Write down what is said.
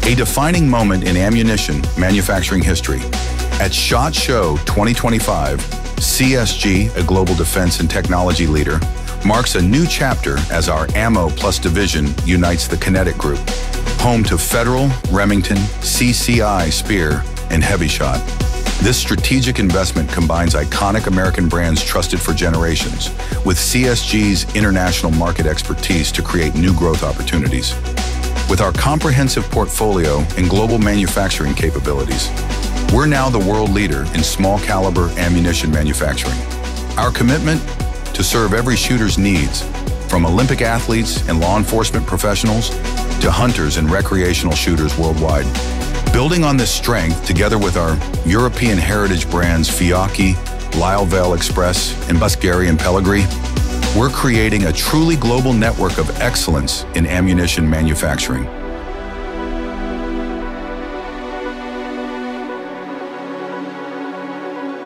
A defining moment in ammunition manufacturing history. At SHOT Show 2025, CSG, a global defense and technology leader, marks a new chapter as our Ammo Plus division unites the Kinetic Group, home to Federal, Remington, CCI, Speer, and HEVI-Shot. This strategic investment combines iconic American brands trusted for generations with CSG's international market expertise to create new growth opportunities. With our comprehensive portfolio and global manufacturing capabilities, we're now the world leader in small caliber ammunition manufacturing. Our commitment to serve every shooter's needs, from Olympic athletes and law enforcement professionals to hunters and recreational shooters worldwide. Building on this strength, together with our European heritage brands Fiocchi, Lyalvale Express, and Baschieri Pellagri, we're creating a truly global network of excellence in ammunition manufacturing.